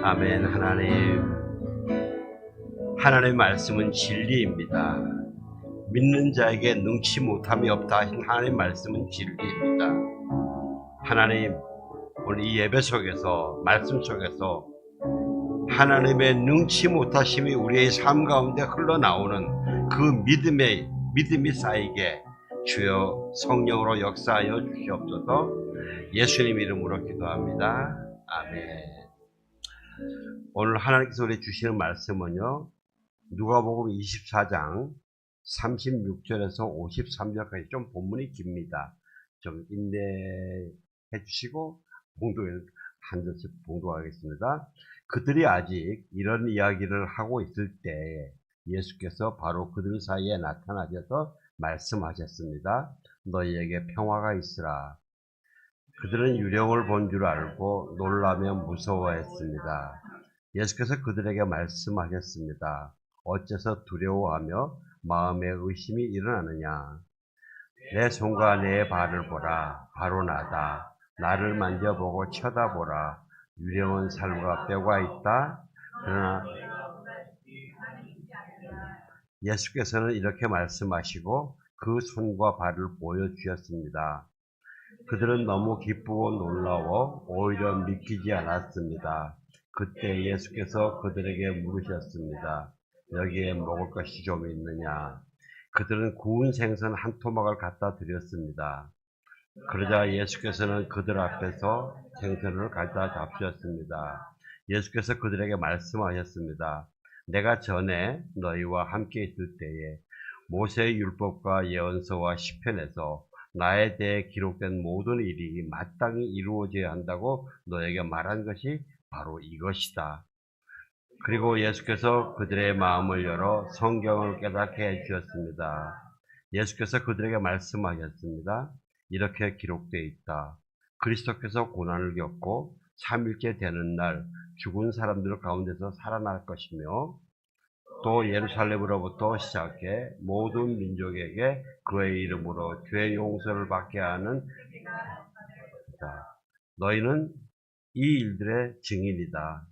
아멘. 하나님의 말씀은 진리입니다. 믿는 자에게 능치 못함이 없다 하신 하나님의 말씀은 진리입니다. 하나님, 오늘 이 예배 속에서, 말씀 속에서 하나님의 능치 못하심이 우리의 삶 가운데 흘러나오는 그 믿음이 쌓이게 주여 성령으로 역사하여 주시옵소서. 예수님 이름으로 기도합니다. 아멘. 오늘 하나님께서 우리 주시는 말씀은요, 누가복음 24장 36절에서 53절까지 좀 본문이 깁니다. 좀 인내해 주시고 한 절씩 봉독하겠습니다. 그들이 아직 이런 이야기를 하고 있을 때 예수께서 바로 그들 사이에 나타나셔서 말씀하셨습니다. 너희에게 평화가 있으라. 그들은 유령을 본 줄 알고 놀라며 무서워했습니다. 예수께서 그들에게 말씀하셨습니다. 어째서 두려워하며 마음에 의심이 일어나느냐. 내 손과 내 발을 보라. 바로 나다. 나를 만져보고 쳐다보라. 유령은 살과 뼈가 있다. 그러나 예수께서는 이렇게 말씀하시고 그 손과 발을 보여주셨습니다. 그들은 너무 기쁘고 놀라워 오히려 믿기지 않았습니다. 그때 예수께서 그들에게 물으셨습니다. 여기에 먹을 것이 좀 있느냐? 그들은 구운 생선 한 토막을 갖다 드렸습니다. 그러자 예수께서는 그들 앞에서 생선을 갖다 잡수셨습니다. 예수께서 그들에게 말씀하셨습니다. 내가 전에 너희와 함께 있을 때에 모세의 율법과 예언서와 시편에서 나에 대해 기록된 모든 일이 마땅히 이루어져야 한다고 너에게 말한 것이 바로 이것이다. 그리고 예수께서 그들의 마음을 열어 성경을 깨닫게 해주셨습니다. 예수께서 그들에게 말씀하셨습니다. 이렇게 기록되어 있다. 그리스도께서 고난을 겪고 3일째 되는 날 죽은 사람들 가운데서 살아날 것이며 또 예루살렘으로부터 시작해 모든 민족에게 그의 이름으로 죄 용서를 받게 하는 너희는 이 일들의 증인이다.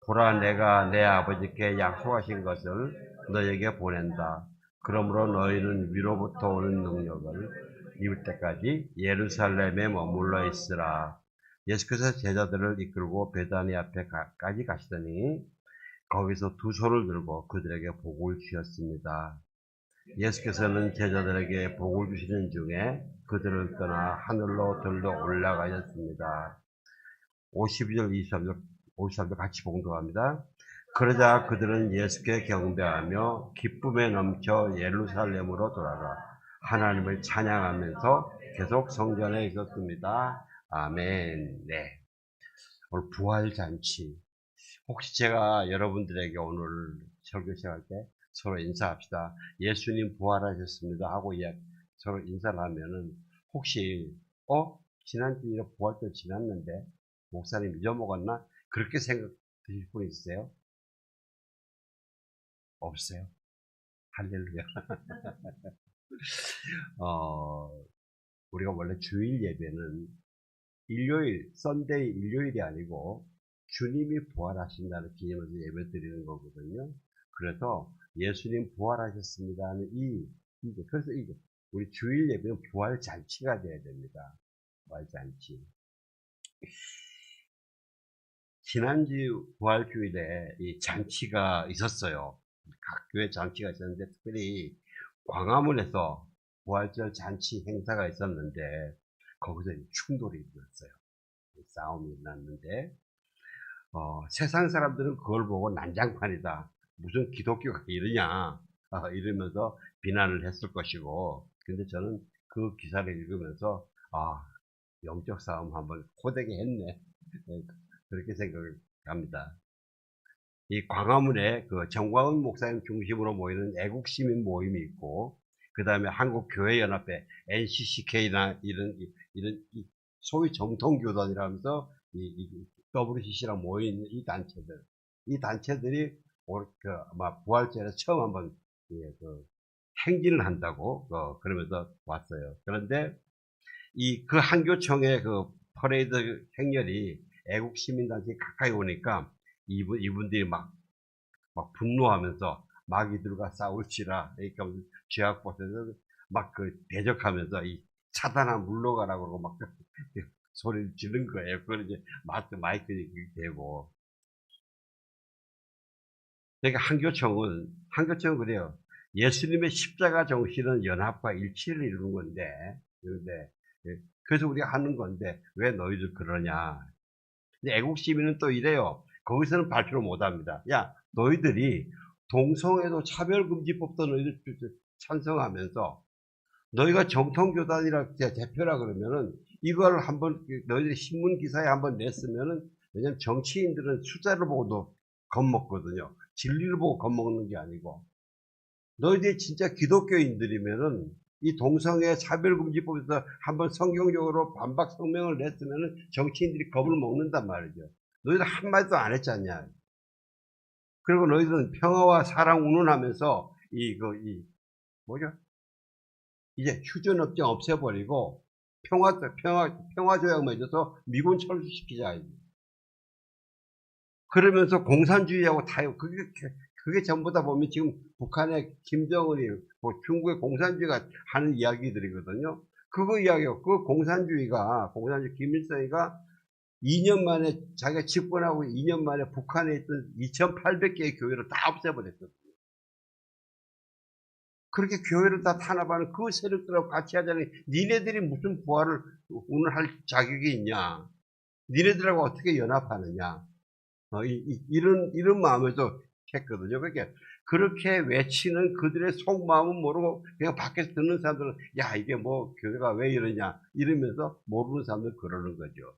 보라, 내가 내 아버지께 약속하신 것을 너희에게 보낸다. 그러므로 너희는 위로부터 오는 능력을 입을 때까지 예루살렘에 머물러 있으라. 예수께서 제자들을 이끌고 베다니 앞에까지 가시더니 거기서 두 손을 들고 그들에게 복을 주셨습니다. 예수께서는 제자들에게 복을 주시는 중에 그들을 떠나 하늘로 들러 올라가셨습니다. 52절, 53절 같이 봉독합니다. 그러자 그들은 예수께 경배하며 기쁨에 넘쳐 예루살렘으로 돌아가 하나님을 찬양하면서 계속 성전에 있었습니다. 아멘. 네. 오늘 부활잔치. 혹시 제가 여러분들에게 오늘 설교 시작할 때 서로 인사합시다. 예수님 부활하셨습니다 하고 서로 인사를 하면은 혹시 지난주에 부활절 지났는데 목사님 잊어먹었나? 그렇게 생각드실 분 있으세요? 없어요. 할렐루야. 우리가 원래 주일 예배는 썬데이 일요일이 아니고 주님이 부활하신다는 기념해서 예배 드리는 거거든요. 그래서 예수님 부활하셨습니다 하는 그래서 우리 주일 예배는 부활잔치가 돼야 됩니다. 부활잔치. 지난주 부활주일에 이 잔치가 있었어요. 각 교회 잔치가 있었는데 특별히 광화문에서 부활절 잔치 행사가 있었는데 거기서 충돌이 일어났어요. 싸움이 일어났는데 세상 사람들은 그걸 보고 난장판이다. 무슨 기독교가 이러냐 이러면서 비난을 했을 것이고, 근데 저는 그 기사를 읽으면서 영적 싸움 한번 호되게 했네. 그렇게 생각을 합니다. 이 광화문에 그 정광훈 목사님 중심으로 모이는 애국시민 모임이 있고, 그 다음에 한국교회연합회, NCCK나 이런 소위 정통교단이라면서 WCC랑 모인 이 단체들이 아마 부활절에 처음 한번 행진을 한다고 그러면서 왔어요. 그런데 그 한교총의 그 퍼레이드 행렬이 애국시민단체 가까이 오니까 이분들이 막 분노하면서 마귀들과 싸울지라. 그러니까 죄악봇에서 막 대적하면서 이 사단아 물러가라고 그러고 막 소리를 지른 거예요. 그걸 이제 마이크들이 되고. 그러니까 한교총은 그래요. 예수님의 십자가 정신은 연합과 일치를 이루는 건데, 그런데, 그래서 우리가 하는 건데, 왜 너희들 그러냐. 근데 애국 시민은 또 이래요. 거기서는 발표를 못 합니다. 야, 너희들이 동성애도 차별금지법도 너희들 찬성하면서, 너희가 정통교단이라 대표라 그러면은, 이걸 한번, 너희들이 신문 기사에 한번 냈으면은, 왜냐면 정치인들은 숫자를 보고도 겁먹거든요. 진리를 보고 겁먹는 게 아니고. 너희들이 진짜 기독교인들이면은 이 동성애 차별금지법에서 한번 성경적으로 반박 성명을 냈으면은 정치인들이 겁을 먹는단 말이죠. 너희들 한마디도 안 했잖냐. 그리고 너희들은 평화와 사랑 운운하면서 뭐죠? 이제 휴전협정 없애버리고 평화조약 맺어서 미군 철수시키자. 그러면서 공산주의하고 타협, 그게 전부 다 보면 지금 북한의 김정은이, 중국의 공산주의가 하는 이야기들이거든요. 그거 이야기요. 그 공산주의 김일성이가 2년 만에, 자기가 집권하고 2년 만에 북한에 있던 2,800개의 교회를 다 없애버렸거든요. 그렇게 교회를 다 탄압하는 그 세력들하고 같이 하자니, 니네들이 무슨 부활을 운운할 자격이 있냐. 니네들하고 어떻게 연합하느냐. 이런 마음에서 했거든요. 그러니까 그렇게 외치는 그들의 속마음은 모르고 그냥 밖에서 듣는 사람들은 야, 이게 뭐 교회가 왜 이러냐 이러면서 모르는 사람들 그러는 거죠.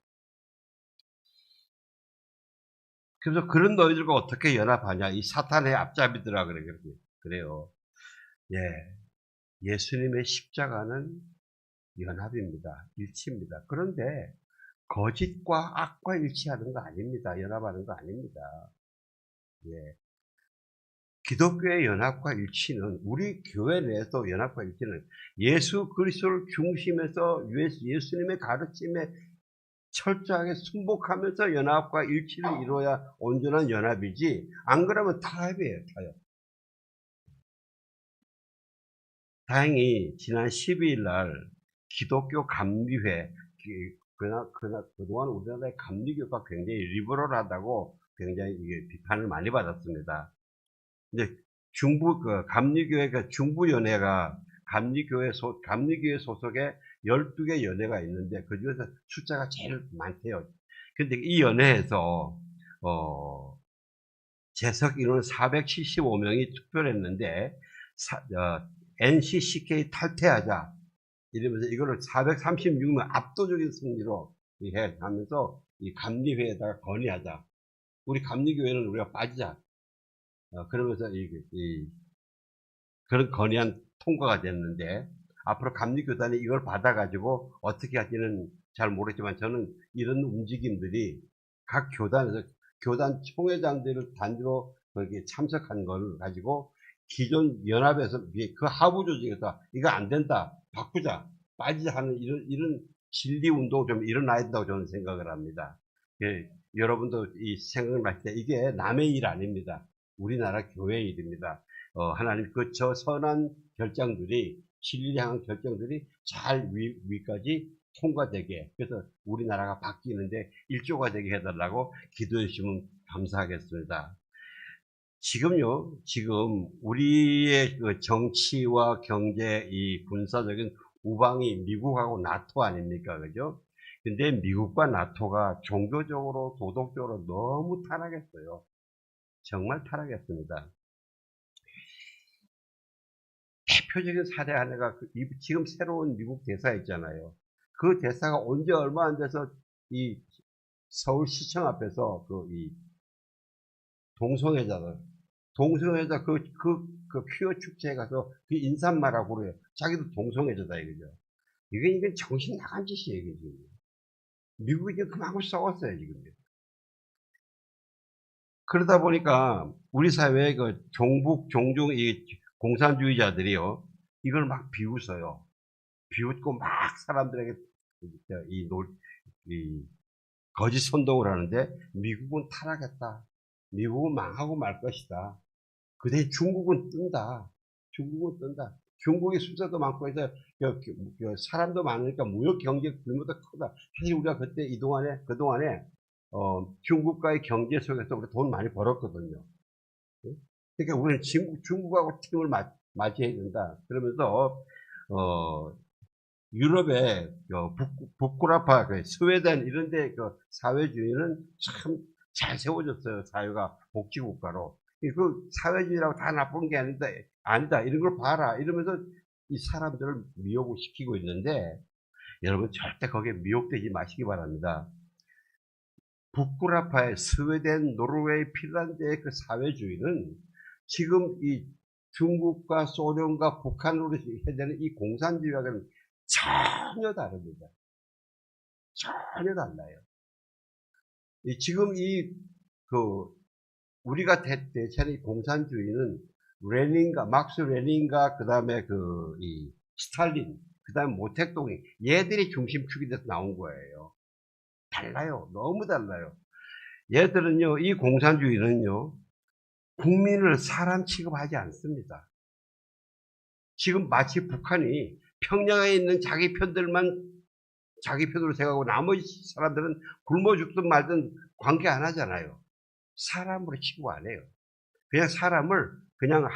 그래서 그런 너희들과 어떻게 연합하냐, 이 사탄의 앞잡이들아 그래요. 예, 예수님의 십자가는 연합입니다. 일치입니다. 그런데 거짓과 악과 일치하는 거 아닙니다. 연합하는 거 아닙니다. 예. 기독교의 연합과 일치는, 우리 교회 내에서 연합과 일치는 예수 그리스도를 중심에서 예수님의 가르침에 철저하게 순복하면서 연합과 일치를 이루어야 온전한 연합이지, 안 그러면 타협이에요, 타협. 다행히 지난 12일 날 기독교 감리회, 그동안 우리나라의 감리교가 굉장히 리버럴하다고 굉장히 비판을 많이 받았습니다. 근데 감리교회가 중부연회가 감리교회 소속의 12개 연회가 있는데 그 중에서 숫자가 제일 많대요. 근데 이 연회에서 재석 인원 475명이 투표를 했는데 NCCK 탈퇴하자 이러면서 이거를 436명 압도적인 승리로 하면서 이 감리회에다가 건의하자. 우리 감리교회는 우리가 빠지자. 그러면서 그런 건의안 통과가 됐는데, 앞으로 감리교단이 이걸 받아가지고 어떻게 할지는 잘 모르겠지만, 저는 이런 움직임들이 각 교단에서 교단 총회장들을 단위로 거기에 참석한 걸 가지고 기존 연합에서 그 하부 조직에서 이거 안 된다, 바꾸자, 빠지자 하는 이런 진리 운동 좀 일어나야 된다고 저는 생각을 합니다. 예, 여러분도 이 생각을 할 때 이게 남의 일 아닙니다. 우리나라 교회의 일입니다. 하나님 저 선한 결정들이, 진리를 향한 결정들이 잘 위까지 통과되게, 그래서 우리나라가 바뀌는데 일조가 되게 해달라고 기도해 주시면 감사하겠습니다. 지금 우리의 그 정치와 경제, 이 군사적인 우방이 미국하고 나토 아닙니까? 그죠? 근데 미국과 나토가 종교적으로, 도덕적으로 너무 타락했어요. 정말 타락했습니다. 대표적인 사례 하나가 지금 새로운 미국 대사 있잖아요. 그 대사가 온 지 얼마 안 돼서 이 서울시청 앞에서 동성애자 퀴어 축제에 가서 그 인사말하고 그래요. 자기도 동성애자다 이거죠. 이게 정신 나간 짓이에요, 이게 지금. 미국이 지금 그만큼 썩었어요, 지금. 그러다 보니까 우리 사회의 종중 이 공산주의자들이요, 이걸 막 비웃어요. 비웃고 막 사람들에게 이 거짓 선동을 하는데, 미국은 타락했다. 미국은 망하고 말 것이다. 그대 중국은 뜬다. 중국은 뜬다. 중국의 숫자도 많고 해서 사람도 많으니까 무역 경제 규모도 크다. 사실 우리가 그동안에 중국과의 경제 속에서 우리 돈 많이 벌었거든요. 그러니까 우리는 중국하고 팀을 맞이해야 된다. 그러면서 유럽의 북구라파, 스웨덴 이런데 사회주의는 참 잘 세워졌어요. 사회가 복지국가로. 그 사회주의라고 다 나쁜 게 아니다. 이런 걸 봐라. 이러면서 이 사람들을 미혹을 시키고 있는데 여러분 절대 거기에 미혹되지 마시기 바랍니다. 북구라파의 스웨덴, 노르웨이, 핀란드의 그 사회주의는 지금 이 중국과 소련과 북한으로 해야 되는 이 공산주의와는 전혀 다릅니다. 전혀 달라요. 지금 우리가 대체는 공산주의는 막스 레닌과 그 다음에 스탈린, 그 다음에 모택동이 얘들이 중심축이 돼서 나온 거예요. 달라요. 너무 달라요. 얘들은요, 이 공산주의는요, 국민을 사람 취급하지 않습니다. 지금 마치 북한이 평양에 있는 자기 편들만 자기 편으로 생각하고 나머지 사람들은 굶어 죽든 말든 관계 안 하잖아요. 사람으로 취급 안 해요. 그냥 사람을 그냥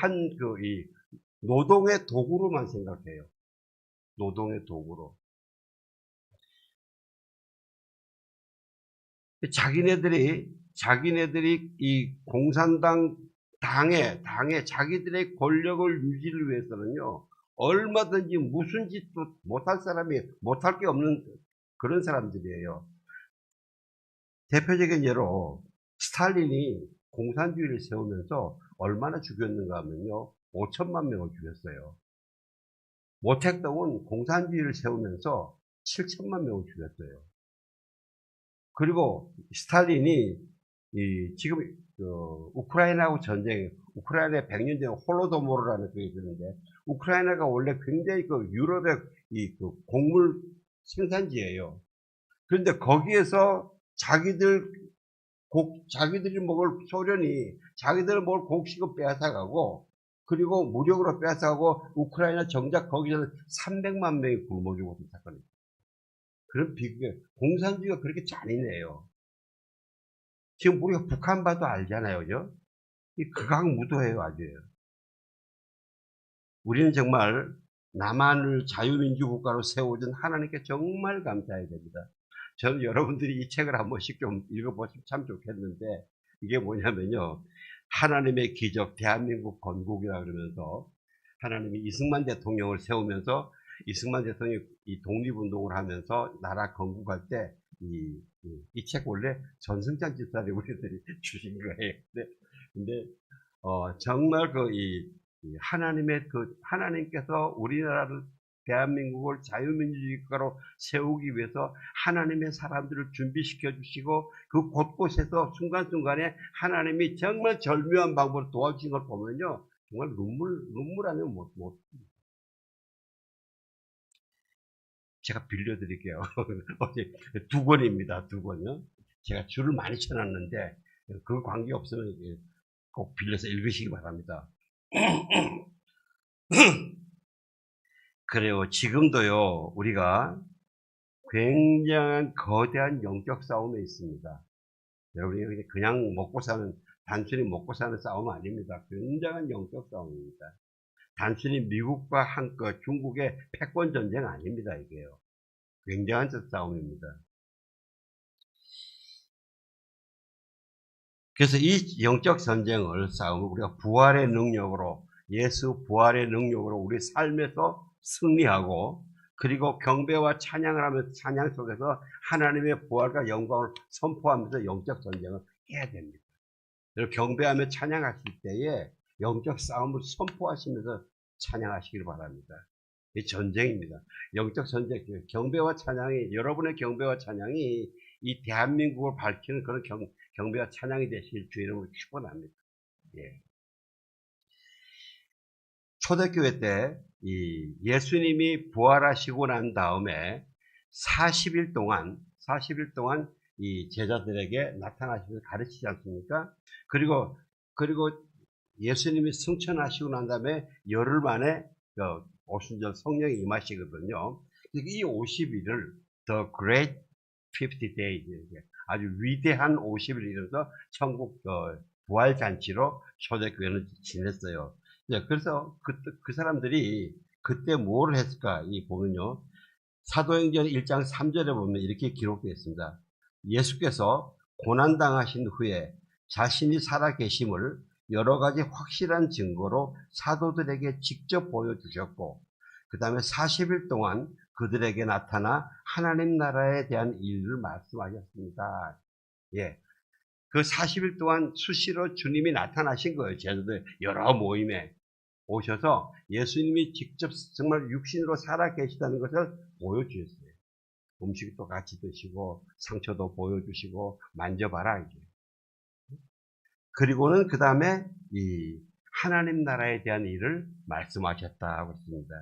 이 노동의 도구로만 생각해요. 노동의 도구로. 자기네들이 이 공산당 당에 자기들의 권력을 유지를 위해서는요, 얼마든지 무슨 짓도 못할 게 없는 그런 사람들이에요. 대표적인 예로 스탈린이 공산주의를 세우면서 얼마나 죽였는가 하면요, 5천만 명을 죽였어요. 모택동은 공산주의를 세우면서 7천만 명을 죽였어요. 그리고 스탈린이 지금 우크라이나하고 우크라이나의 100년 전 홀로도모르라는 그게 있는데, 우크라이나가 원래 굉장히 유럽의 곡물 생산지예요. 그런데 거기에서 자기들이 먹을 소련이 자기들 먹을 곡식을 빼앗아가고, 그리고 무력으로 빼앗아가고, 우크라이나 정작 거기서 300만 명이 굶어 죽었던 사건입니다. 그런 공산주의가 그렇게 잔인해요. 지금 우리가 북한 봐도 알잖아요, 그죠? 이 극악무도해요, 아주. 우리는 정말 남한을 자유민주국가로 세워준 하나님께 정말 감사해야 됩니다. 저는 여러분들이 이 책을 한 번씩 좀 읽어보시면 참 좋겠는데, 이게 뭐냐면요, 하나님의 기적 대한민국 건국이라 그러면서 하나님이 이승만 대통령을 세우면서 이승만 대통령이 이 독립운동을 하면서 나라 건국할 때 이 책 원래 전승찬 집사님 우리들이 주신 거예요. 근데 정말 하나님께서 우리나라를 대한민국을 자유민주주의 국가로 세우기 위해서 하나님의 사람들을 준비시켜 주시고 그 곳곳에서 순간순간에 하나님이 정말 절묘한 방법으로 도와주신 걸 보면요, 정말 눈물 아니면 못. 제가 빌려드릴게요. 어제 2권입니다. 2권요. 제가 줄을 많이 쳐놨는데 그 관계 없으면 꼭 빌려서 읽으시기 바랍니다. 그래요. 지금도요, 우리가 굉장한 거대한 영적 싸움에 있습니다. 여러분이 그냥 단순히 먹고 사는 싸움 아닙니다. 굉장한 영적 싸움입니다. 단순히 미국과 중국의 패권 전쟁 아닙니다, 이게요. 굉장한 싸움입니다. 그래서 이 영적 전쟁을 싸우면 우리가 부활의 능력으로, 예수 부활의 능력으로 우리 삶에서 승리하고, 그리고 경배와 찬양을 하면서 찬양 속에서 하나님의 부활과 영광을 선포하면서 영적 전쟁을 해야 됩니다. 경배하며 찬양하실 때에 영적 싸움을 선포하시면서 찬양하시길 바랍니다. 이 전쟁입니다. 영적 전쟁, 여러분의 경배와 찬양이 이 대한민국을 밝히는 그런 경배와 찬양이 되실 주 이름으로 축원합니다. 예. 초대교회 때 예수님이 부활하시고 난 다음에 40일 동안 이 제자들에게 나타나시면서 가르치지 않습니까? 그리고 예수님이 승천하시고 난 다음에 열흘 만에 오순절 성령이 임하시거든요. 이 50일을 The Great 50 Days, 아주 위대한 50일을 이뤄서 천국 부활잔치로 초대교회는 지냈어요. 그래서 그 사람들이 그때 뭘 했을까? 보면요. 사도행전 1장 3절에 보면 이렇게 기록되어 있습니다. 예수께서 고난당하신 후에 자신이 살아계심을 여러 가지 확실한 증거로 사도들에게 직접 보여주셨고, 그 다음에 40일 동안 그들에게 나타나 하나님 나라에 대한 일을 말씀하셨습니다. 예. 그 40일 동안 수시로 주님이 나타나신 거예요. 제자들 여러 모임에 오셔서 예수님이 직접 정말 육신으로 살아 계시다는 것을 보여주셨어요. 음식도 같이 드시고 상처도 보여주시고 만져봐라 이제. 그리고는 그 다음에 이 하나님 나라에 대한 일을 말씀하셨다고 했습니다.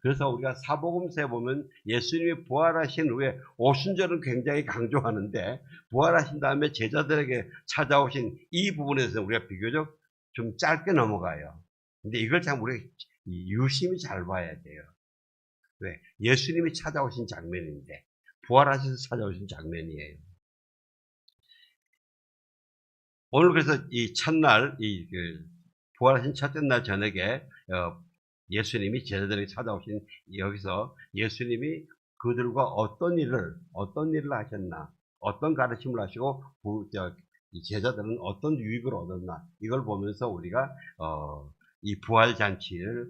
그래서 우리가 사복음서에 보면 예수님이 부활하신 후에 오순절은 굉장히 강조하는데 부활하신 다음에 제자들에게 찾아오신 이 부분에서 우리가 비교적 좀 짧게 넘어가요. 근데 이걸 참 우리가 유심히 잘 봐야 돼요. 왜? 예수님이 찾아오신 장면인데 부활하셔서 찾아오신 장면이에요. 오늘 그래서 이 첫날 부활하신 첫째 날 저녁에 예수님이 제자들에게 찾아오신 여기서 예수님이 그들과 어떤 일을 하셨나, 어떤 가르침을 하시고 이 제자들은 어떤 유익을 얻었나 이걸 보면서 우리가 이 부활 잔치를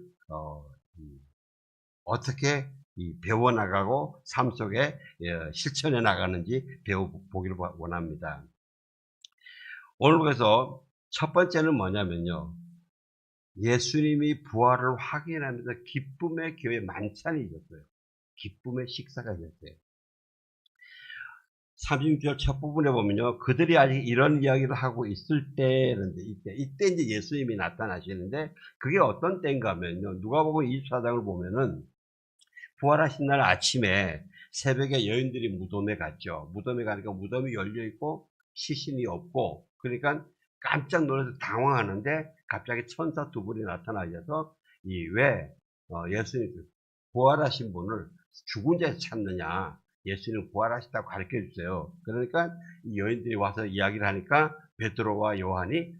어떻게 배워나가고 삶 속에 실천해 나가는지 배워보기를 원합니다. 오늘 그래서 첫 번째는 뭐냐면요. 예수님이 부활을 확인하면서 기쁨의 교회 만찬이 있었어요. 기쁨의 식사가 있었어요. 36절 첫 부분에 보면요. 그들이 아직 이런 이야기를 하고 있을 때인데 이때 이제 예수님이 나타나시는데 그게 어떤 때인가 하면요. 누가복음 24장을 보면은 부활하신 날 아침에 새벽에 여인들이 무덤에 갔죠. 무덤에 가니까 무덤이 열려 있고 시신이 없고 그러니까 깜짝 놀라서 당황하는데 갑자기 천사 두 분이 나타나셔서 왜 예수님 부활하신 분을 죽은 자에서 찾느냐, 예수님 부활하셨다고 가르쳐 주세요. 그러니까 이 여인들이 와서 이야기를 하니까 베드로와 요한이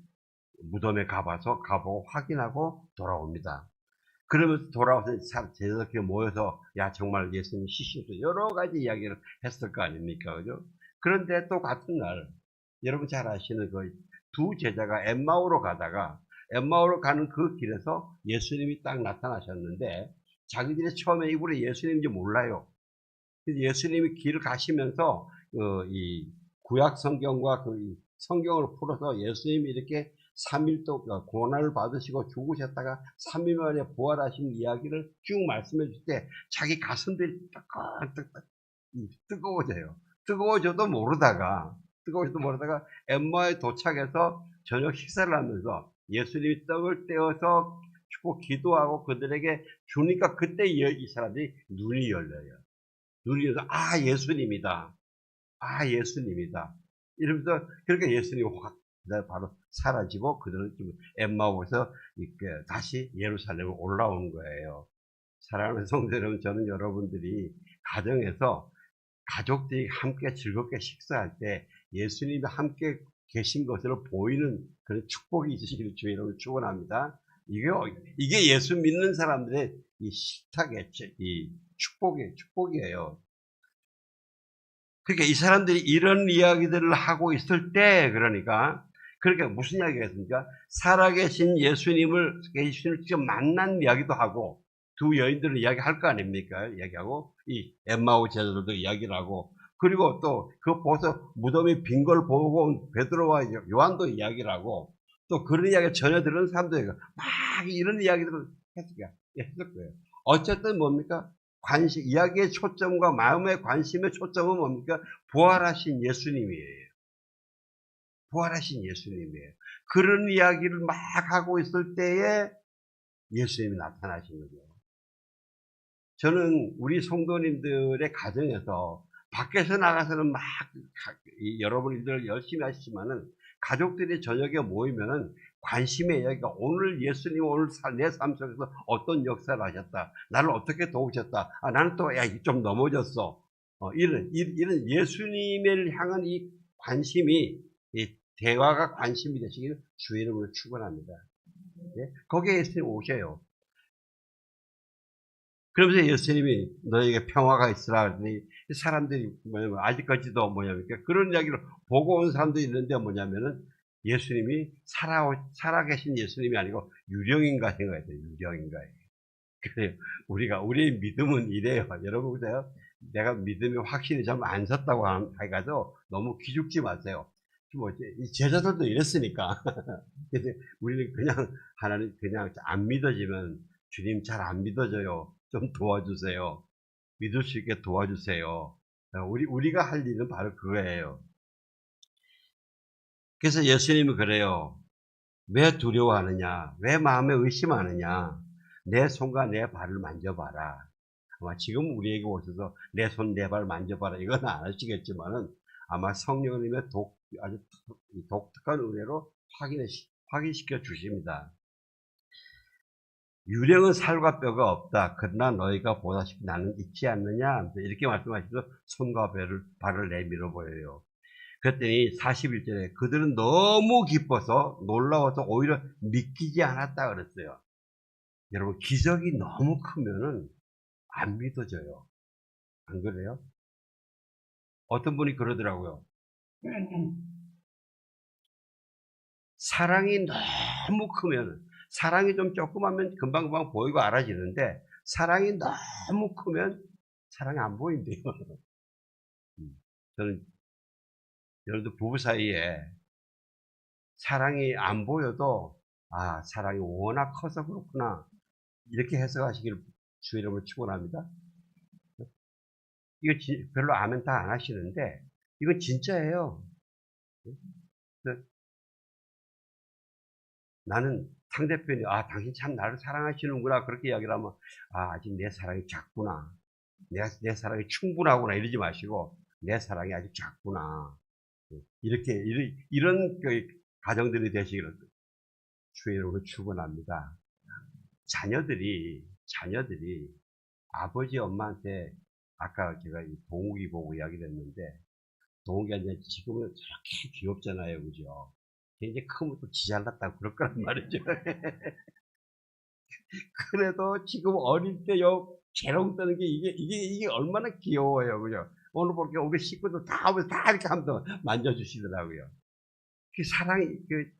무덤에 가보고 확인하고 돌아옵니다. 그러면서 돌아와서 제자들끼리 모여서 야 정말 예수님 시신도 여러 가지 이야기를 했을 거 아닙니까, 그죠? 그런데 또 같은 날 여러분 잘 아시는 그 두 제자가 엠마오로 가는 그 길에서 예수님이 딱 나타나셨는데 자기들이 처음에 이분이 예수님인지 몰라요. 그래서 예수님이 길을 가시면서 이 구약 성경과 그 성경을 풀어서 예수님이 이렇게 3일 동안 고난을 받으시고 죽으셨다가 3일 만에 부활하신 이야기를 쭉 말씀해 줄 때 자기 가슴들이 뜨거워져요. 뜨거워져도 모르다가 엠마에 도착해서 저녁 식사를 하면서 예수님이 떡을 떼어서 주고 기도하고 그들에게 주니까 그때 이 사람들이 눈이 열려요. 눈이 열려서 예수님이다. 예수님이다. 이러면서 그렇게 예수님이 확 바로 사라지고 그들은 지금 엠마오에서 다시 예루살렘에 올라오는 거예요. 사랑하는 성도 여러분, 저는 여러분들이 가정에서 가족들이 함께 즐겁게 식사할 때 예수님이 함께 계신 것으로 보이는 그런 축복이 있으시기를 주의로 축원합니다. 이게 예수 믿는 사람들의 이 식탁의 이 축복이에요. 그러니까 이 사람들이 이런 이야기들을 하고 있을 때, 그러니까 무슨 이야기가 있습니까? 살아계신 예수님을 직접 만난 이야기도 하고, 두 여인들은 이야기할 거 아닙니까? 이야기하고, 이 엠마오 제자들도 이야기를 하고, 그리고 또 그 보서 무덤이 빈 걸 보고 온 베드로와 요한도 이야기를 하고, 또 그런 이야기 전혀 들은 사람들이 막 이런 이야기들을 했을 거예요. 어쨌든 뭡니까? 이야기의 초점과 마음의 관심의 초점은 뭡니까? 부활하신 예수님이에요. 부활하신 예수님이에요. 그런 이야기를 막 하고 있을 때에 예수님이 나타나신 거죠. 저는 우리 성도님들의 가정에서 밖에서 나가서는 막 여러분들 열심히 하시지만은 가족들이 저녁에 모이면은 관심의 이야기가 오늘 예수님 오늘 내 삶 속에서 어떤 역사를 하셨다. 나를 어떻게 도우셨다. 나는 또 좀 넘어졌어. 이런 예수님을 향한 이 관심이 이 대화가 관심이 되시기를 주의 이름으로 축원합니다. 예? 거기에 예수님 오셔요. 그러면서 예수님이 너에게 평화가 있으라 그러더니 사람들이 뭐냐면 아직까지도 뭐냐면 그런 이야기를 보고 온 사람들이 있는데 뭐냐면은 예수님이 살아계신 예수님이 아니고 유령인가 생각해요. 유령인가예요. 그래요. 우리의 믿음은 이래요. 여러분 보세요. 내가 믿음이 확실히 좀 안 섰다고 해가지고 너무 기죽지 마세요. 뭐 이 제자들도 이랬으니까. 그래서 우리는 그냥 하나님 그냥 안 믿어지면 주님 잘 안 믿어져요. 좀 도와주세요. 믿을 수 있게 도와주세요. 우리가 할 일은 바로 그거예요. 그래서 예수님이 그래요. 왜 두려워하느냐? 왜 마음에 의심하느냐? 내 손과 내 발을 만져봐라. 아마 지금 우리에게 오셔서 내 손, 내 발 만져봐라. 이건 안 하시겠지만은 아마 성령님의 아주 독특한 은혜로 확인시켜 주십니다. 유령은 살과 뼈가 없다. 그러나 너희가 보다시피 나는 있지 않느냐? 이렇게 말씀하셔서 손과 발을 내밀어 보여요. 그랬더니 41절에 그들은 너무 기뻐서 놀라워서 오히려 믿기지 않았다 그랬어요. 여러분 기적이 너무 크면은 안 믿어져요. 안 그래요? 어떤 분이 그러더라고요. 사랑이 너무 크면 사랑이 좀 조그마면 금방금방 보이고 알아지는데 사랑이 너무 크면 사랑이 안 보인대요. 저는 여러분들 부부 사이에 사랑이 안 보여도 사랑이 워낙 커서 그렇구나 이렇게 해석하시기를 주의 이름으로 축원합니다. 이거 별로 아멘 다 안 하시는데 이건 진짜예요. 나는 상대편이 당신 참 나를 사랑하시는구나 그렇게 이야기를 하면 아직 내 사랑이 작구나 내 사랑이 충분하구나 이러지 마시고 내 사랑이 아직 작구나 이렇게 이런 가정들이 되시기를 주의 이름으로 축원합니다. 자녀들이 아버지 엄마한테 아까 제가 동욱이 보고 이야기를 했는데 동욱이 지금은 저렇게 귀엽잖아요, 그죠? 이제 크면 또 지 잘났다고 그럴 거란 말이죠. 그래도 지금 어릴 때요 재롱 떠는 게 이게 얼마나 귀여워요, 그죠? 오늘 보니까 우리 식구들 다 이렇게 한번 만져주시더라고요. 그 사랑이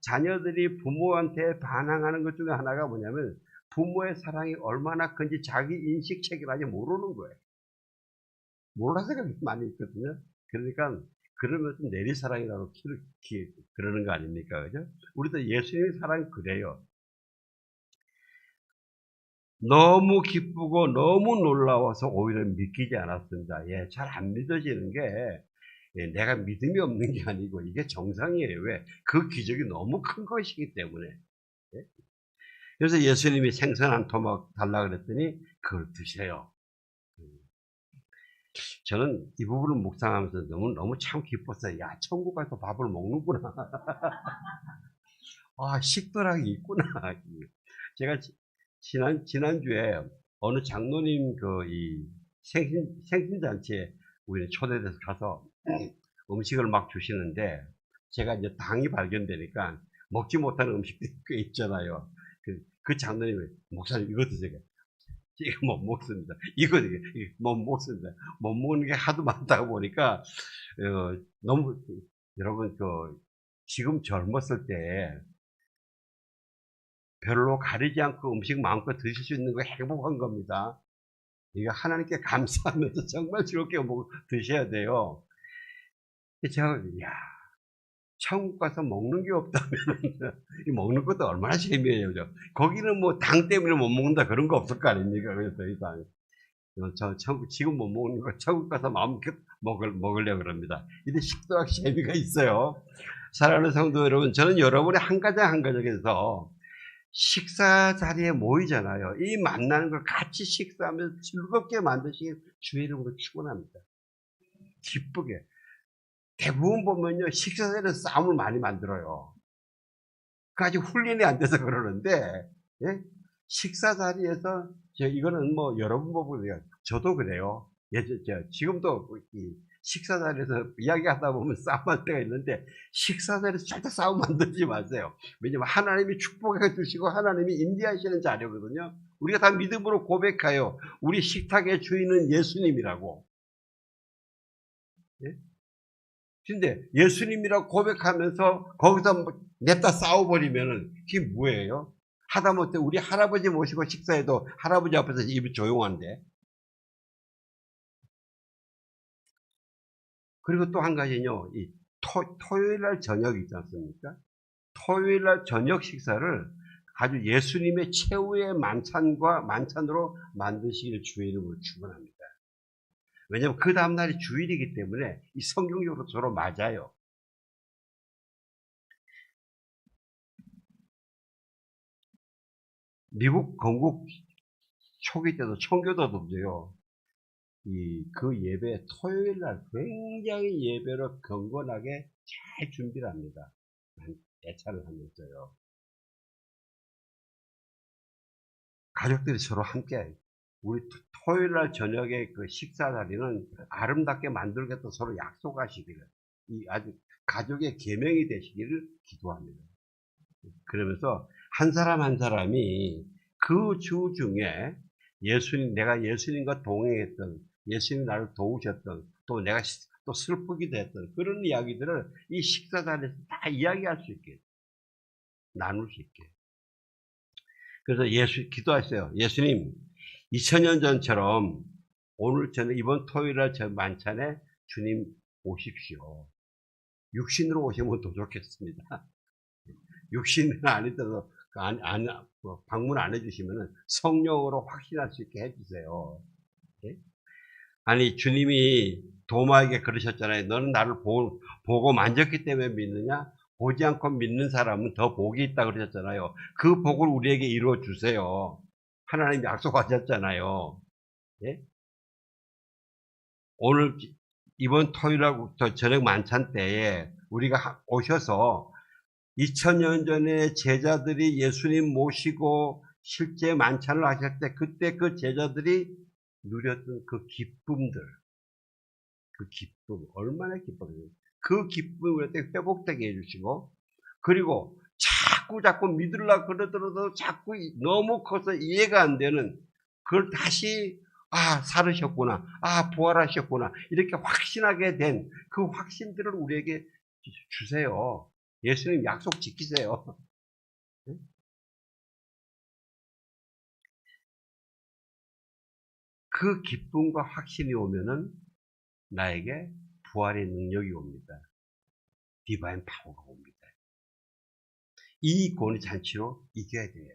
자녀들이 부모한테 반항하는 것 중에 하나가 뭐냐면 부모의 사랑이 얼마나 큰지 자기 인식 체계를 아직 모르는 거예요. 몰라서 그렇게 많이 있거든요. 그러니까 그러면서 내리사랑이라고 그러는 거 아닙니까? 그죠? 우리도 예수님의 사랑이 그래요. 너무 기쁘고 너무 놀라워서 오히려 믿기지 않았습니다. 잘 안 믿어지는 게 내가 믿음이 없는 게 아니고 이게 정상이에요. 왜? 그 기적이 너무 큰 것이기 때문에. 그래서 예수님이 생선 한 토막 달라 그랬더니 그걸 드세요. 저는 이 부분을 묵상하면서 너무 참 기뻤어요. 야, 천국 가서 밥을 먹는구나. 식도락이 있구나. 제가 지난주에 어느 장로님 이 생신잔치에 우리 초대돼서 가서 음식을 막 주시는데 제가 이제 당이 발견되니까 먹지 못하는 음식들이 꽤 있잖아요. 그 장로님이 목사님 이거 드세요. 이거 못 먹습니다. 이거 못 먹습니다. 못 먹는 게 하도 많다 보니까 너무 여러분 지금 젊었을 때 별로 가리지 않고 음식 마음껏 드실 수 있는 거 행복한 겁니다. 이거 하나님께 감사하면서 정말 즐겁게 드셔야 돼요. 제가 천국 가서 먹는 게 없다면 먹는 것도 얼마나 재미예요, 그죠? 거기는 뭐 당 때문에 못 먹는다 그런 거 없을 거 아닙니까? 그래서 더 이상 지금 못 먹는 거 천국 가서 마음껏 먹으려고 그럽니다. 이게 식도락 재미가 있어요. 사랑하는 성도 여러분, 저는 여러분의 한 가정에서 식사 자리에 모이잖아요. 이 만나는 걸 같이 식사하면서 즐겁게 만드시길 주의 이름으로 축원합니다. 기쁘게. 대부분 보면요, 식사 자리에서 싸움을 많이 만들어요. 그 아직 훈련이 안 돼서 그러는데, 예? 식사 자리에서, 이거는 뭐, 여러분 보고, 저도 그래요. 지금도 이 식사 자리에서 이야기하다 보면 싸움할 때가 있는데, 식사 자리에서 절대 싸움 만들지 마세요. 왜냐면 하나님이 축복해 주시고, 하나님이 인도하시는 자리거든요. 우리가 다 믿음으로 고백해요. 우리 식탁의 주인은 예수님이라고. 예? 근데 예수님이라고 고백하면서 거기서 냅다 싸워버리면은 그게 뭐예요? 하다못해 우리 할아버지 모시고 식사해도 할아버지 앞에서 입이 조용한데. 그리고 또 한 가지는요, 이 토요일 날 저녁 있지 않습니까? 토요일 날 저녁 식사를 아주 예수님의 최후의 만찬으로 만드시길 주의 이름으로 축원합니다. 왜냐하면 그 다음날이 주일이기 때문에 이 성경적으로 서로 맞아요. 미국 건국 초기 때도 청교도들도요, 그 예배, 토요일 날 굉장히 예배로 경건하게 잘 준비를 합니다. 예찬을 하면서요. 가족들이 서로 함께, 우리 토요일 날 저녁에 그 식사 자리는 아름답게 만들겠다 서로 약속하시기를, 아주 가족의 계명이 되시기를 기도합니다. 그러면서 한 사람 한 사람이 그 주 중에 내가 예수님과 동행했던, 예수님 나를 도우셨던, 또 내가 또 슬프기도 했던 그런 이야기들을 이 식사 자리에서 다 이야기할 수 있게, 나눌 수 있게. 그래서 기도하세요. 예수님, 2000년 전처럼 오늘 저녁, 이번 토요일날 저 만찬에 주님 오십시오. 육신으로 오시면 더 좋겠습니다. 육신은 아니더라도 방문 안 해주시면 성령으로 확신할 수 있게 해주세요. 예? 아니, 주님이 도마에게 그러셨잖아요. 너는 나를 보고 만졌기 때문에 믿느냐? 보지 않고 믿는 사람은 더 복이 있다 그러셨잖아요. 그 복을 우리에게 이루어 주세요. 하나님 약속하셨잖아요. 예? 오늘 이번 토요일하고 저녁 만찬 때에 우리가 오셔서 2000년 전에 제자들이 예수님 모시고 실제 만찬을 하실 때 그때 그 제자들이 누렸던 그 기쁨들, 그 기쁨, 얼마나 기뻐요. 그 기쁨을 우리한테 회복되게 해주시고, 그리고 자꾸 믿으려고 그러더라도 자꾸 너무 커서 이해가 안 되는 그걸 다시 살으셨구나, 부활하셨구나, 이렇게 확신하게 된 그 확신들을 우리에게 주세요. 예수님 약속 지키세요. 그 기쁨과 확신이 오면은 나에게 부활의 능력이 옵니다. 디바인 파워가 옵니다. 이 권위 잔치로 이겨야 돼요.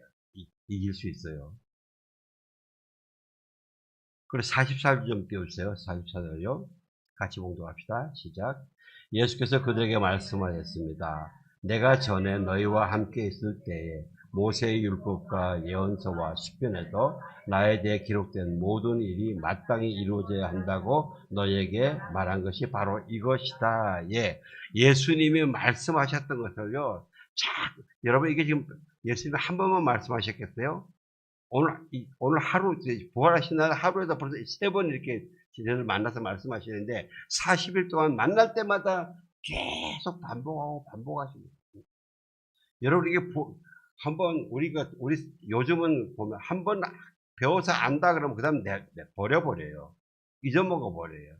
이길 수 있어요. 그래서 44절 좀 띄워주세요. 44절요. 같이 봉독합시다. 시작. 예수께서 그들에게 말씀하셨습니다. 내가 전에 너희와 함께 있을 때에 모세의 율법과 예언서와 시편에도 나에 대해 기록된 모든 일이 마땅히 이루어져야 한다고 너희에게 말한 것이 바로 이것이다. 예, 예수님이 말씀하셨던 것을요. 여러분 이게 지금 예수님이 한 번만 말씀하셨겠어요? 오늘 하루, 부활하신 날 하루에도 벌써 3번 이렇게 지내를 만나서 말씀하시는데 40일 동안 만날 때마다 계속 반복하십니다. 여러분 이게 한번 우리 요즘은 보면 한번 배워서 안다 그러면 그 다음 버려버려요. 잊어먹어 버려요.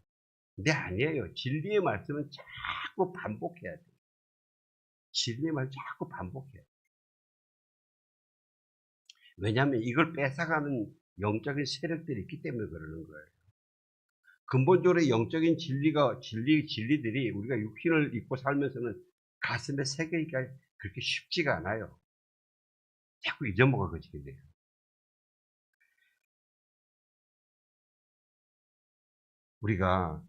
근데 아니에요. 진리의 말씀은 자꾸 반복해야 돼요. 진리의 말을 자꾸 반복해야 돼요. 왜냐하면 이걸 뺏어가는 영적인 세력들이 있기 때문에 그러는 거예요. 근본적으로 영적인 진리들이 우리가 육신을 입고 살면서는 가슴에 새기기가 그렇게 쉽지가 않아요. 자꾸 잊어먹어지게 돼요. 우리가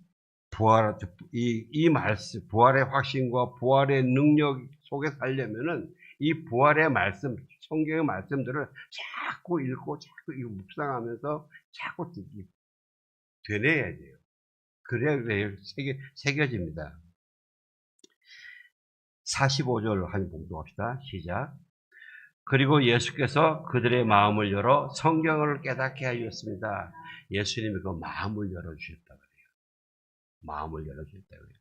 이 말씀, 부활의 확신과 부활의 능력 속에 살려면은 이 부활의 말씀, 성경의 말씀들을 자꾸 읽고 자꾸 묵상하면서 자꾸 되뇌야 돼요. 그래야 새겨집니다. 45절 한 봉독합시다. 시작. 그리고 예수께서 그들의 마음을 열어 성경을 깨닫게 하였습니다. 예수님이 그 마음을 열어주셨다 그래요. 마음을 열어주셨다 그래요.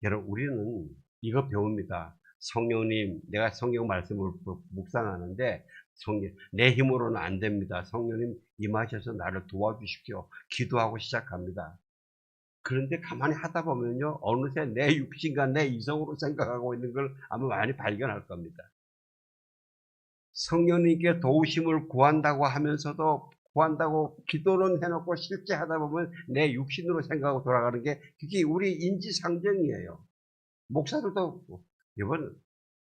여러분, 우리는 이거 배웁니다. 성령님, 내가 성경 말씀을 묵상하는데 내 힘으로는 안 됩니다. 성령님 임하셔서 나를 도와주십시오. 기도하고 시작합니다. 그런데 가만히 하다 보면요, 어느새 내 육신과 내 이성으로 생각하고 있는 걸 아마 많이 발견할 겁니다. 성령님께 도우심을 구한다고 하면서도 구한다고 기도는 해놓고 실제 하다 보면 내 육신으로 생각하고 돌아가는 게 그게 우리 인지상정이에요. 목사들도 이번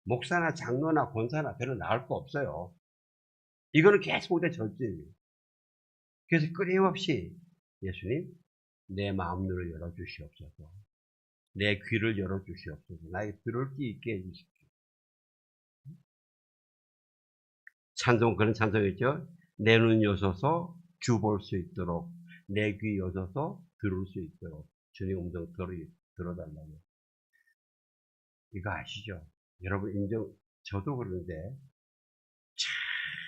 목사나 장로나 권사나 별로 나을 거 없어요. 이거는 계속 내 전제예요. 그래서 끊임없이 예수님 내 마음을 열어주시옵소서. 내 귀를 열어주시옵소서. 나에게 들을 게 있게 해주십시오. 찬송, 그런 찬송이죠. 내 눈 여서서 주 볼 수 있도록, 내 귀 여서서 들을 수 있도록 주님 음성 들어달라고. 이거 아시죠? 여러분 저도 그런데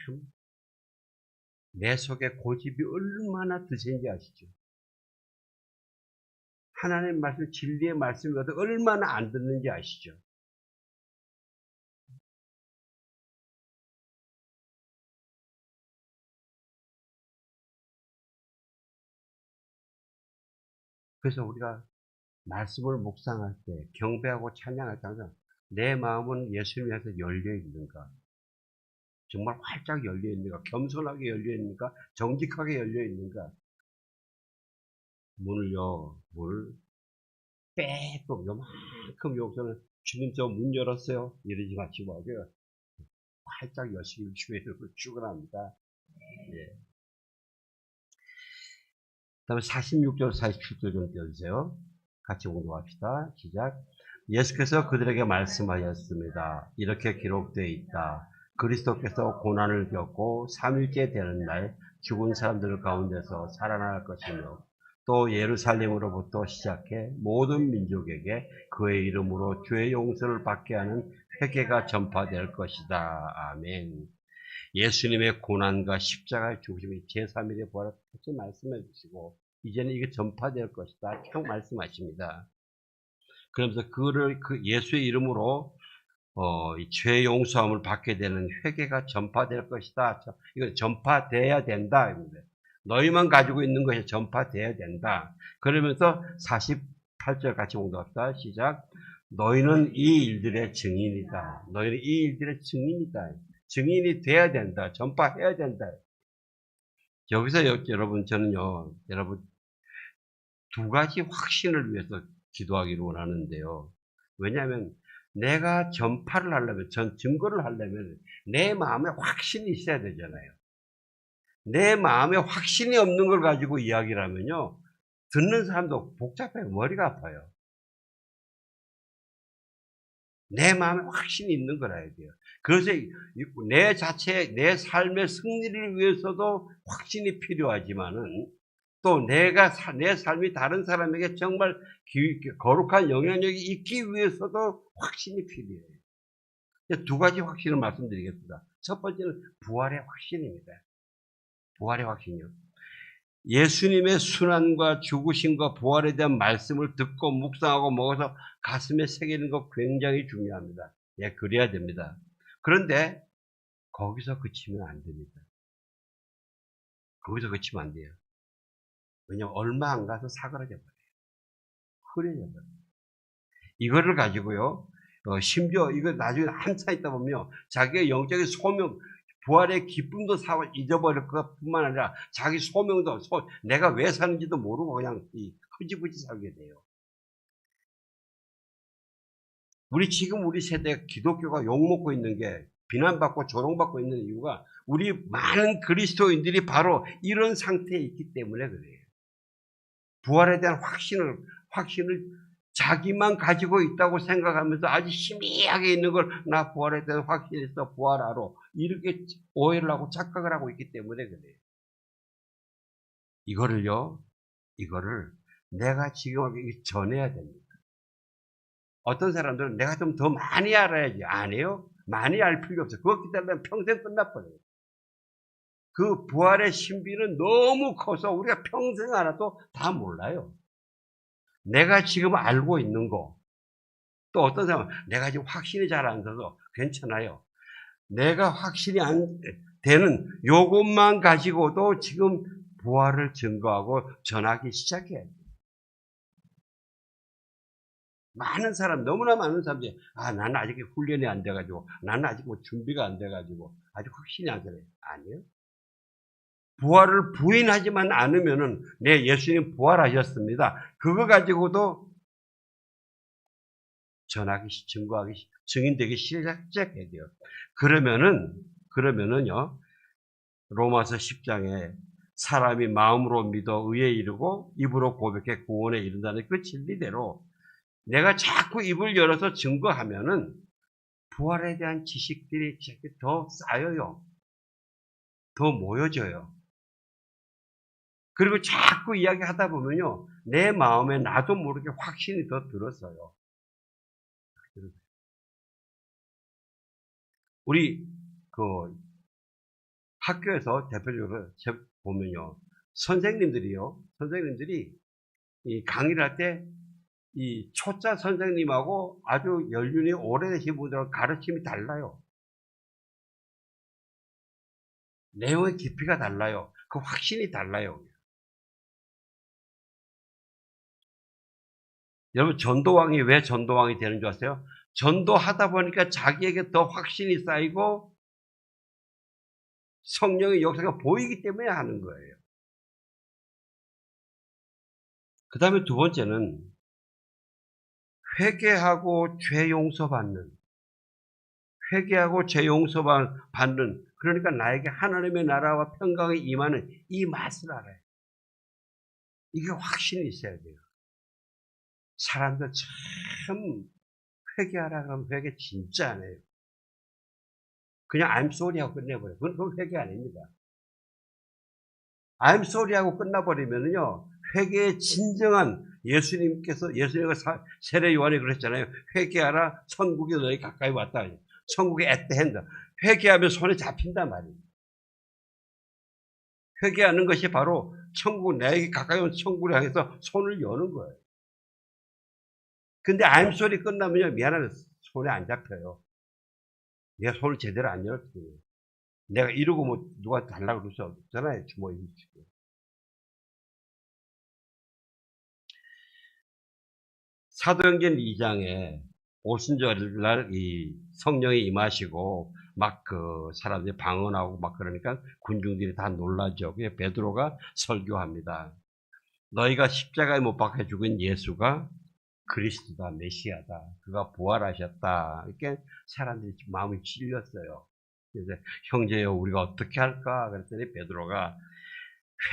참 내 속에 고집이 얼마나 드신지 아시죠? 하나님 말씀, 진리의 말씀이라도 얼마나 안 듣는지 아시죠? 그래서 우리가 말씀을 묵상할 때, 경배하고 찬양할 때 항상 내 마음은 예수님 위해서 열려 있는가? 정말 활짝 열려 있는가? 겸손하게 열려 있는가? 정직하게 열려 있는가? 문을 빼고 요만큼 여기서는 주님 저 문 열었어요. 이러지 마시고 하고요. 활짝 여시길 주의 이름으로 축원합니다. 예. 다음에 46절, 47절 좀 띄워주세요. 같이 공부합시다. 시작. 예수께서 그들에게 말씀하였습니다. 이렇게 기록되어 있다. 그리스도께서 고난을 겪고 3일째 되는 날 죽은 사람들 가운데서 살아날 것이며 또 예루살렘으로부터 시작해 모든 민족에게 그의 이름으로 죄의 용서를 받게 하는 회개가 전파될 것이다. 아멘. 예수님의 고난과 십자가의 죽으심이 제3일에 부활을 다시 말씀해 주시고 이제는 이게 전파될 것이다. 쭉 말씀하십니다. 그러면서 그 예수의 이름으로 죄 용서함을 받게 되는 회개가 전파될 것이다. 이거 전파돼야 된다. 너희만 가지고 있는 것이 전파돼야 된다. 그러면서 48절 같이 공부합시다. 시작. 너희는 이 일들의 증인이다. 너희는 이 일들의 증인이다. 증인이 돼야 된다. 전파해야 된다. 여기서 여러분, 저는요, 여러분, 두 가지 확신을 위해서 기도하기를 원하는데요. 왜냐하면 내가 전파를 하려면, 증거를 하려면 내 마음에 확신이 있어야 되잖아요. 내 마음에 확신이 없는 걸 가지고 이야기를 하면요, 듣는 사람도 복잡해요. 머리가 아파요. 내 마음에 확신이 있는 거라 해야 돼요. 그래서 내 자체, 내 삶의 승리를 위해서도 확신이 필요하지만은 또 내 삶이 다른 사람에게 정말 거룩한 영향력이 있기 위해서도 확신이 필요해요. 두 가지 확신을 말씀드리겠습니다. 첫 번째는 부활의 확신입니다. 부활의 확신이요. 예수님의 순환과 죽으심과 부활에 대한 말씀을 듣고 묵상하고 먹어서 가슴에 새기는 거 굉장히 중요합니다. 예, 그래야 됩니다. 그런데 거기서 그치면 안 됩니다. 거기서 그치면 안 돼요. 왜냐면 얼마 안 가서 사그라져 버려요. 흐려져 버려요. 이거를 가지고요. 심지어 이거 나중에 한참 있다 보면요. 자기의 영적인 소명, 부활의 기쁨도 잊어버릴 것뿐만 아니라 자기 소명도 내가 왜 사는지도 모르고 그냥 흐지부지 살게 돼요. 우리 세대가 기독교가 욕먹고 있는 게 비난받고 조롱받고 있는 이유가 우리 많은 그리스도인들이 바로 이런 상태에 있기 때문에 그래요. 부활에 대한 확신을 자기만 가지고 있다고 생각하면서 아주 희미하게 있는 걸 나 부활에 대한 확신이 있어 부활하러 이렇게 오해를 하고 착각을 하고 있기 때문에 그래요. 이거를 내가 지금 전해야 됩니다. 어떤 사람들은 내가 좀 더 많이 알아야지. 아니에요. 많이 알 필요 없어요. 그거 기다리면 평생 끝나버려요. 그 부활의 신비는 너무 커서 우리가 평생 알아도 다 몰라요. 내가 지금 알고 있는 거. 또 어떤 사람은 내가 지금 확신이 잘 안 서서 괜찮아요. 내가 확신이 안 되는 요것만 가지고도 지금 부활을 증거하고 전하기 시작해야 돼요. 많은 사람, 너무나 많은 사람들이, 나는 아직 훈련이 안 돼가지고, 나는 아직 뭐 준비가 안 돼가지고, 아직 확신이 안 되네. 아니요. 부활을 부인하지만 않으면은, 네, 예수님 부활하셨습니다. 그거 가지고도 전하기, 증거하기, 증인되기 시작해야 돼요. 그러면은요, 로마서 10장에 사람이 마음으로 믿어 의에 이르고 입으로 고백해 구원에 이른다는 그 진리대로 내가 자꾸 입을 열어서 증거하면은 부활에 대한 지식들이 더 쌓여요. 더 모여져요. 그리고 자꾸 이야기하다 보면요, 내 마음에 나도 모르게 확신이 더 들었어요. 우리 그 학교에서 대표적으로 보면요, 선생님들이 이 강의를 할 때 이 초짜 선생님하고 아주 연륜이 오래되신 분들은 가르침이 달라요. 내용의 깊이가 달라요. 그 확신이 달라요. 여러분, 전도왕이 왜 전도왕이 되는 줄 아세요? 전도하다 보니까 자기에게 더 확신이 쌓이고 성령의 역사가 보이기 때문에 하는 거예요. 그 다음에 두 번째는 회개하고 죄 용서받는, 그러니까 나에게 하나님의 나라와 평강이 임하는 이 맛을 알아요. 이게 확신이 있어야 돼요. 사람들 참 회개하라 그러면 회개 진짜 안 해요. 그냥 I'm sorry 하고 끝내버려요. 그건 회개 아닙니다. I'm sorry 하고 끝나버리면요, 회개의 진정한 예수님과 세례 요한이 그랬잖아요. 회개하라, 천국이 너희 가까이 왔다. 천국이 at the hand. 회개하면 손에 잡힌단 말이에요. 회개하는 것이 바로 천국, 내게 가까이 온 천국을 향해서 손을 여는 거예요. 근데 I'm sorry 끝나면요, 미안하다, 손에 안 잡혀요. 내가 손을 제대로 안 열었거든요. 내가 이러고 뭐 누가 달라고 그럴 수 없잖아요. 주머니 휘치고. 사도행전 2장에 오순절날 이 성령이 임하시고 막 그 사람들이 방언하고 막 그러니까 군중들이 다 놀라죠. 그게 베드로가 설교합니다. 너희가 십자가에 못 박혀 죽은 예수가 그리스도다, 메시아다. 그가 부활하셨다. 이렇게 사람들이 마음이 찔렸어요. 그래서 형제여 우리가 어떻게 할까? 그랬더니 베드로가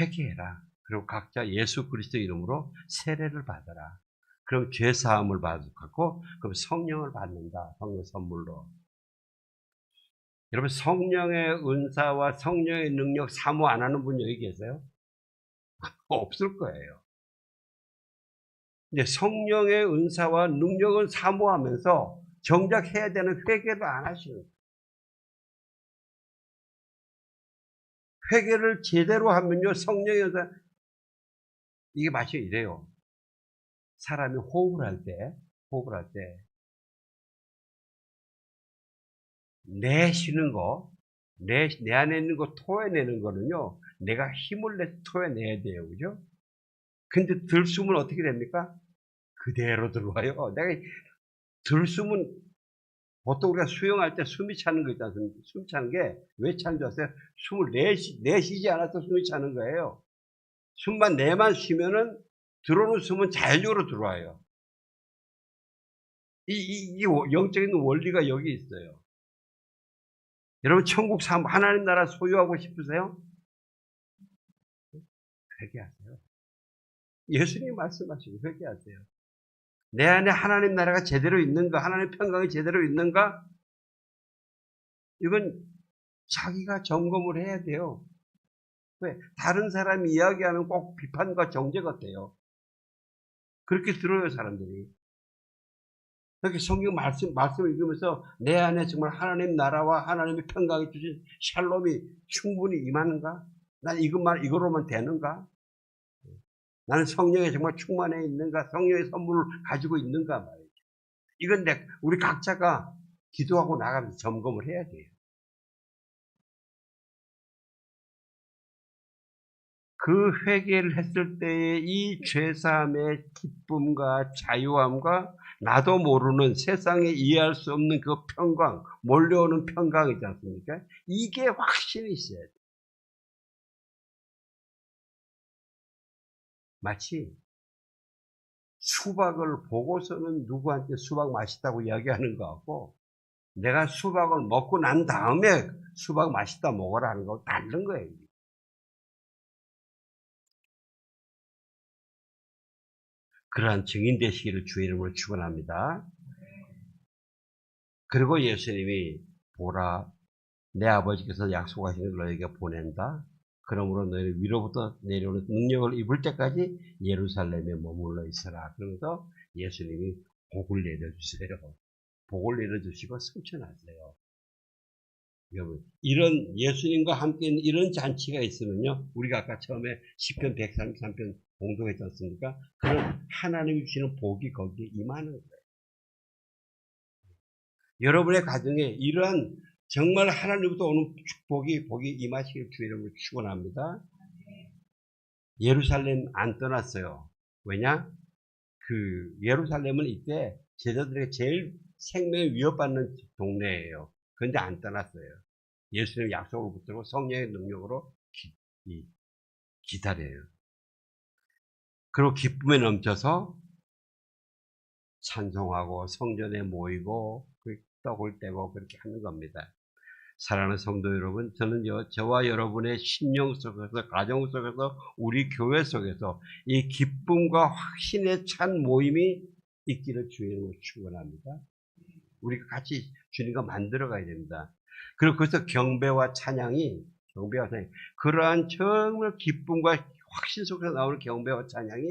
회개해라. 그리고 각자 예수 그리스도 이름으로 세례를 받아라. 그럼 죄 사함을 받고 그럼 성령을 받는다. 성령 선물로. 여러분 성령의 은사와 성령의 능력 사모 안 하는 분 여기 계세요? 없을 거예요. 근데 성령의 은사와 능력을 사모하면서 정작 해야 되는 회개를 안 하시는 거예요. 회개를 제대로 하면요, 성령의 은사, 이게 마치 이래요. 사람이 호흡을 할 때, 내쉬는 거, 내 안에 있는 거 토해내는 거는요, 내가 힘을 내서 토해내야 돼요. 그죠? 근데 들숨은 어떻게 됩니까? 그대로 들어와요. 내가 들숨은 보통 우리가 수영할 때 숨이 차는 거 있지 않습니까? 숨 차는 게 왜 차는 줄 아세요? 숨을 내쉬지 않아서 숨이 차는 거예요. 숨만 내만 쉬면은 들어오는 숨은 자연적으로 들어와요. 이 영적인 원리가 여기 있어요. 여러분 천국 삶 하나님 나라 소유하고 싶으세요? 회개하세요. 예수님 말씀하시고 회개하세요. 내 안에 하나님 나라가 제대로 있는가? 하나님 평강이 제대로 있는가? 이건 자기가 점검을 해야 돼요. 왜? 다른 사람이 이야기하면 꼭 비판과 정죄 같아요. 그렇게 들어요, 사람들이. 그렇게 성경 말씀을 읽으면서 내 안에 정말 하나님 나라와 하나님의 평강이 주신 샬롬이 충분히 임하는가? 난 이거로만 되는가? 나는 성령에 정말 충만해 있는가? 성령의 선물을 가지고 있는가 말이죠. 이건 우리 각자가 기도하고 나가면서 점검을 해야 돼요. 그 회개를 했을 때의 이 죄사함의 기쁨과 자유함과 나도 모르는 세상에 이해할 수 없는 그 평강, 몰려오는 평강이지 않습니까? 이게 확신이 있어야 돼요. 마치 수박을 보고서는 누구한테 수박 맛있다고 이야기하는 거 같고, 내가 수박을 먹고 난 다음에 수박 맛있다 먹어라 하는 거하고 다른 거예요. 그러한 증인 되시기를 주의 이름으로 축원합니다. 그리고 예수님이 보라, 내 아버지께서 약속하신 걸 너에게 보낸다. 그러므로 너희는 위로부터 내려오는 능력을 입을 때까지 예루살렘에 머물러 있어라. 그러면서 예수님이 복을 내려주세요. 복을 내려주시고 승천하세요. 여러분, 이런 예수님과 함께 있는 이런 잔치가 있으면요, 우리가 아까 처음에 시편 133편 공동했지 않습니까? 그런 하나님이 주시는 복이 거기에 임하는 거예요. 여러분의 가정에 이러한 정말 하나님부터 오는 복이 임하시길 주의 이름으로 축원합니다. 예루살렘 안 떠났어요. 왜냐? 예루살렘은 이때 제자들에게 제일 생명에 위협받는 동네예요. 그런데 안 떠났어요. 예수님 약속을 붙들고 성령의 능력으로 기다려요. 그리고 기쁨에 넘쳐서 찬송하고 성전에 모이고 떡을 떼고 그렇게 하는 겁니다. 사랑하는 성도 여러분, 저는 저와 여러분의 심령 속에서, 가정 속에서, 우리 교회 속에서 이 기쁨과 확신에 찬 모임이 있기를 주님으로 축원합니다. 우리가 같이 주님과 만들어 가야 됩니다. 그리고 거기서 경배와 찬양이 그러한 정말 기쁨과 확신 속에서 나오는 경배와 찬양이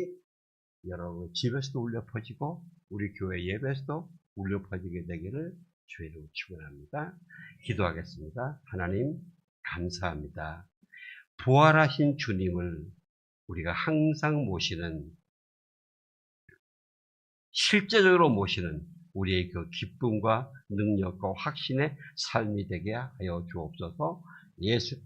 여러분 집에서도 울려 퍼지고 우리 교회 예배에서도 울려 퍼지게 되기를 주의로 축원합니다. 기도하겠습니다. 하나님 감사합니다. 부활하신 주님을 우리가 항상 모시는, 실제적으로 모시는 우리의 그 기쁨과 능력과 확신의 삶이 되게 하여 주옵소서. 예수님